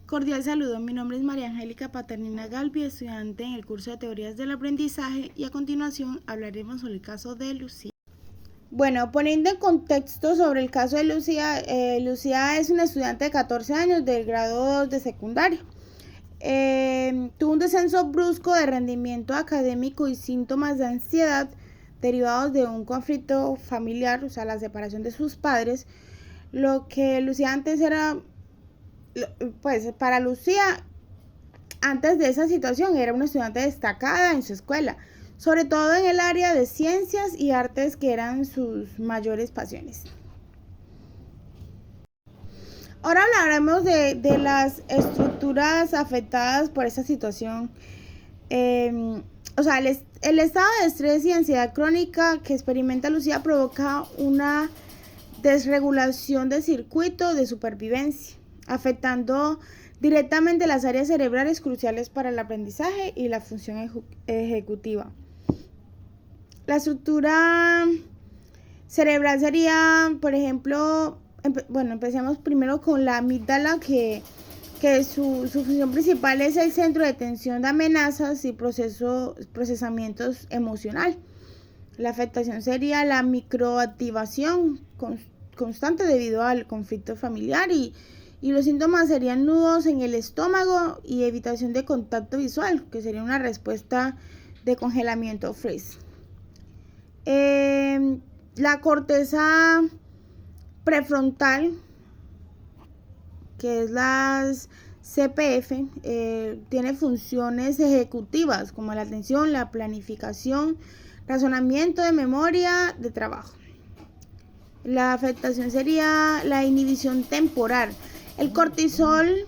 Cordial saludo, mi nombre es María Angélica Paternina Galvi, estudiante en el curso de Teorías del Aprendizaje, y a continuación hablaremos sobre el caso de Lucía. Bueno, poniendo en contexto sobre el caso de Lucía, Lucía es una estudiante de 14 años del grado 2 de secundaria. Tuvo un descenso brusco de rendimiento académico y síntomas de ansiedad derivados de un conflicto familiar, o sea, la separación de sus padres. Lo que Lucía antes era, pues para Lucía, antes de esa situación, era una estudiante destacada en su escuela, sobre todo en el área de ciencias y artes, que eran sus mayores pasiones. Ahora hablaremos de las estructuras afectadas por esta situación. El estado de estrés y ansiedad crónica que experimenta Lucía provoca una desregulación del circuito de supervivencia, afectando directamente las áreas cerebrales cruciales para el aprendizaje y la función ejecutiva. La estructura cerebral sería, por ejemplo, empecemos primero con la amígdala, que su función principal es el centro de atención de amenazas y procesamientos emocional. La afectación sería la microactivación constante debido al conflicto familiar, y los síntomas serían nudos en el estómago y evitación de contacto visual, que sería una respuesta de congelamiento freeze. La corteza prefrontal, que es la CPF, tiene funciones ejecutivas como la atención, la planificación, razonamiento de memoria, de trabajo. La afectación sería la inhibición temporal. El cortisol,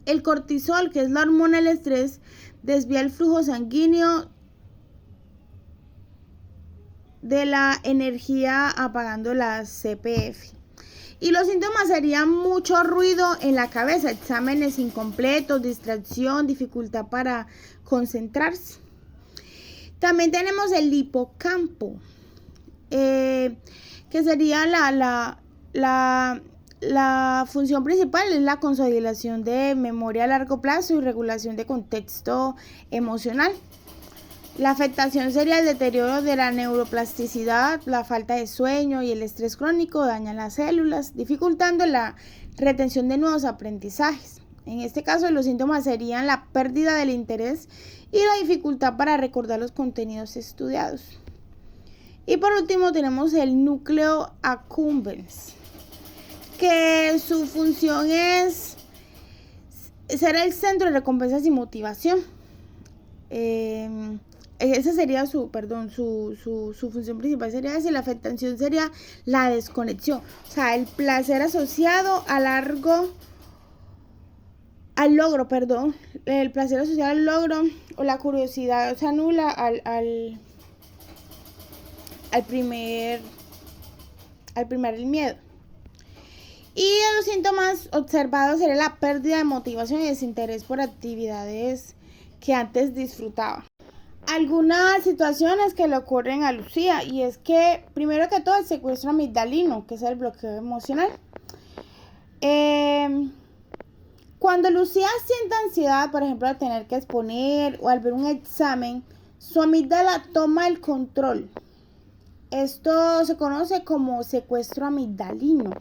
que es la hormona del estrés, desvía el flujo sanguíneo de la energía, apagando la CPF. Y los síntomas serían mucho ruido en la cabeza, exámenes incompletos, distracción, dificultad para concentrarse. También tenemos el hipocampo, que sería la función principal, es la consolidación de memoria a largo plazo y regulación de contexto emocional. La afectación sería el deterioro de la neuroplasticidad, la falta de sueño y el estrés crónico dañan las células, dificultando la retención de nuevos aprendizajes. En este caso, los síntomas serían la pérdida del interés y la dificultad para recordar los contenidos estudiados. Y por último tenemos el núcleo accumbens, que su función es ser el centro de recompensas y motivación. Esa sería su función principal, sería esa. La afectación sería la desconexión, o sea, el placer asociado el placer asociado al logro, o la curiosidad se anula al primer el miedo. Y los síntomas observados sería la pérdida de motivación y desinterés por actividades que antes disfrutaba. Algunas situaciones que le ocurren a Lucía, y es que primero que todo el secuestro amigdalino, que es el bloqueo emocional. Cuando Lucía siente ansiedad, por ejemplo, al tener que exponer o al ver un examen, su amígdala toma el control. Esto se conoce como secuestro amigdalino.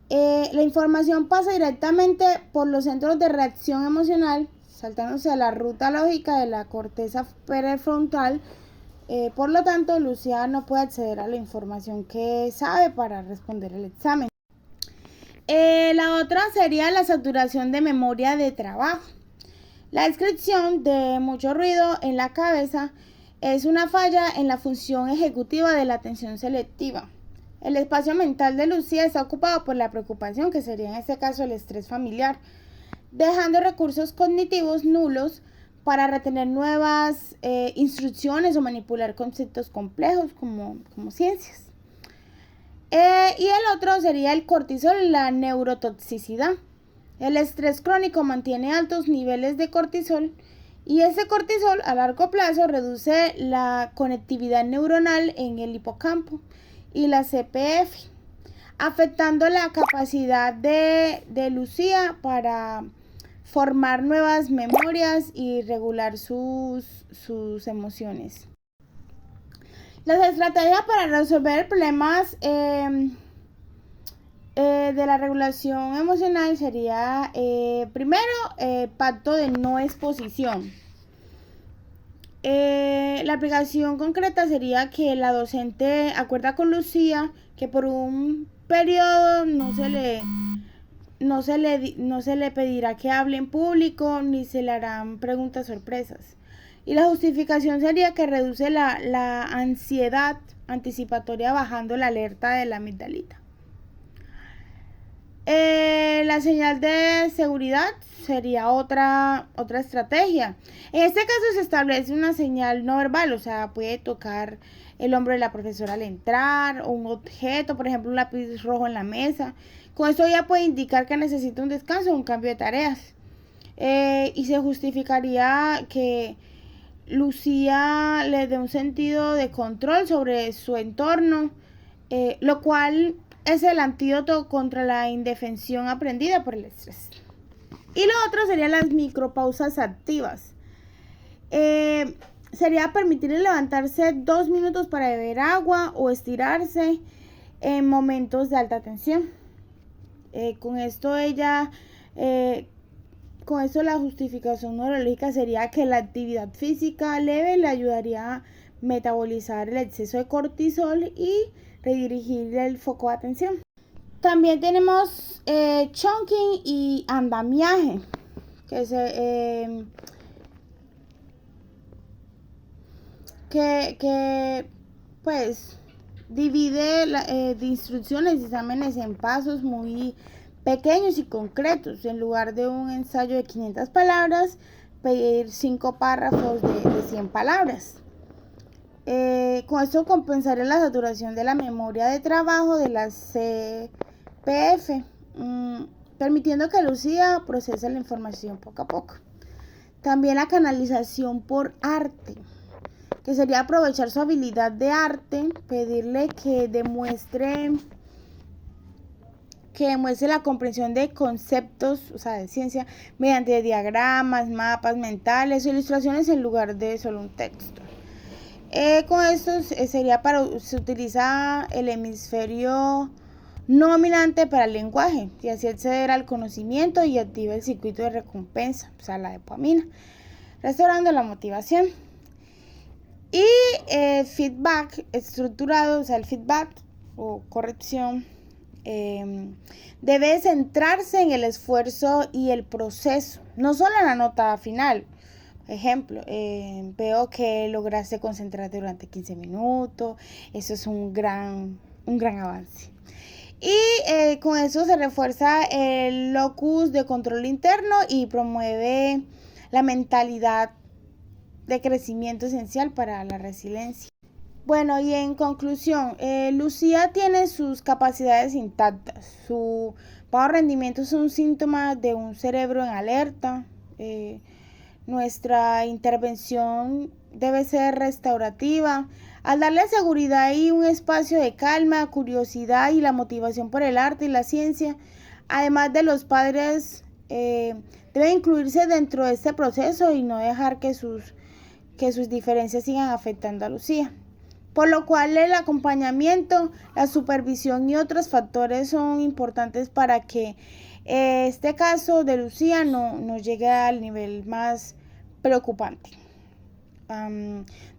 La información pasa directamente por los centros de reacción emocional, saltándose a la ruta lógica de la corteza prefrontal. Por lo tanto, Lucía no puede acceder a la información que sabe para responder el examen. La otra sería la saturación de memoria de trabajo. La descripción de mucho ruido en la cabeza es una falla en la función ejecutiva de la atención selectiva. El espacio mental de Lucía está ocupado por la preocupación, que sería en este caso el estrés familiar, dejando recursos cognitivos nulos para retener nuevas instrucciones o manipular conceptos complejos como ciencias. Y el otro sería el cortisol, la neurotoxicidad. El estrés crónico mantiene altos niveles de cortisol, y ese cortisol a largo plazo reduce la conectividad neuronal en el hipocampo y la CPF, afectando la capacidad de Lucía para formar nuevas memorias y regular sus emociones. Las estrategias para resolver problemas de la regulación emocional sería, primero, pacto de no exposición. La aplicación concreta sería que la docente acuerda con Lucía que por un periodo no se le pedirá que hable en público ni se le harán preguntas sorpresas. Y la justificación sería que reduce la ansiedad anticipatoria bajando la alerta de la amigdalita. La señal de seguridad sería otra estrategia. En este caso se establece una señal no verbal, o sea, puede tocar el hombro de la profesora al entrar, o un objeto, por ejemplo, un lápiz rojo en la mesa. Con esto ya puede indicar que necesita un descanso o un cambio de tareas. Y se justificaría que Lucía le dé un sentido de control sobre su entorno, lo cual es el antídoto contra la indefensión aprendida por el estrés. Y lo otro serían las micropausas activas. Sería permitirle levantarse 2 minutos para beber agua o estirarse en momentos de alta tensión. Con esto la justificación neurológica sería que la actividad física leve le ayudaría a metabolizar el exceso de cortisol y redirigir el foco de atención. También tenemos chunking y andamiaje, que pues divide de instrucciones y exámenes en pasos muy pequeños y concretos. En lugar de un ensayo de 500 palabras, pedir 5 párrafos de 100 palabras. Con esto compensaría la saturación de la memoria de trabajo de la CPF, permitiendo que Lucía procese la información poco a poco. También la canalización por arte, que sería aprovechar su habilidad de arte, pedirle que demuestre la comprensión de conceptos, o sea, de ciencia, mediante diagramas, mapas mentales o ilustraciones en lugar de solo un texto. Con esto se utiliza el hemisferio no dominante para el lenguaje y así acceder al conocimiento y activa el circuito de recompensa, o sea, la dopamina, restaurando la motivación. Y feedback estructurado, o sea, el feedback o corrección debe centrarse en el esfuerzo y el proceso, no solo en la nota final. Ejemplo, veo que lograste concentrarte durante 15 minutos, eso es un gran avance. Y con eso se refuerza el locus de control interno y promueve la mentalidad de crecimiento esencial para la resiliencia. Bueno, y en conclusión, Lucía tiene sus capacidades intactas. Su bajo rendimiento es un síntoma de un cerebro en alerta. Nuestra intervención debe ser restaurativa, al darle seguridad y un espacio de calma, curiosidad y la motivación por el arte y la ciencia. Además de los padres, debe incluirse dentro de este proceso y no dejar que sus diferencias sigan afectando a Lucía. Por lo cual el acompañamiento, la supervisión y otros factores son importantes para que este caso de Lucía no llegue al nivel más preocupante.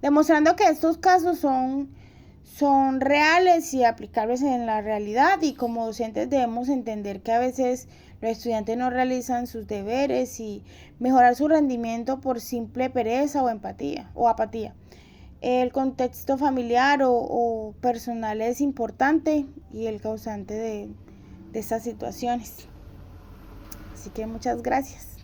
Demostrando que estos casos son reales y aplicables en la realidad, y como docentes debemos entender que a veces los estudiantes no realizan sus deberes y mejorar su rendimiento por simple pereza o apatía. El contexto familiar o personal es importante y el causante de estas situaciones. Así que muchas gracias.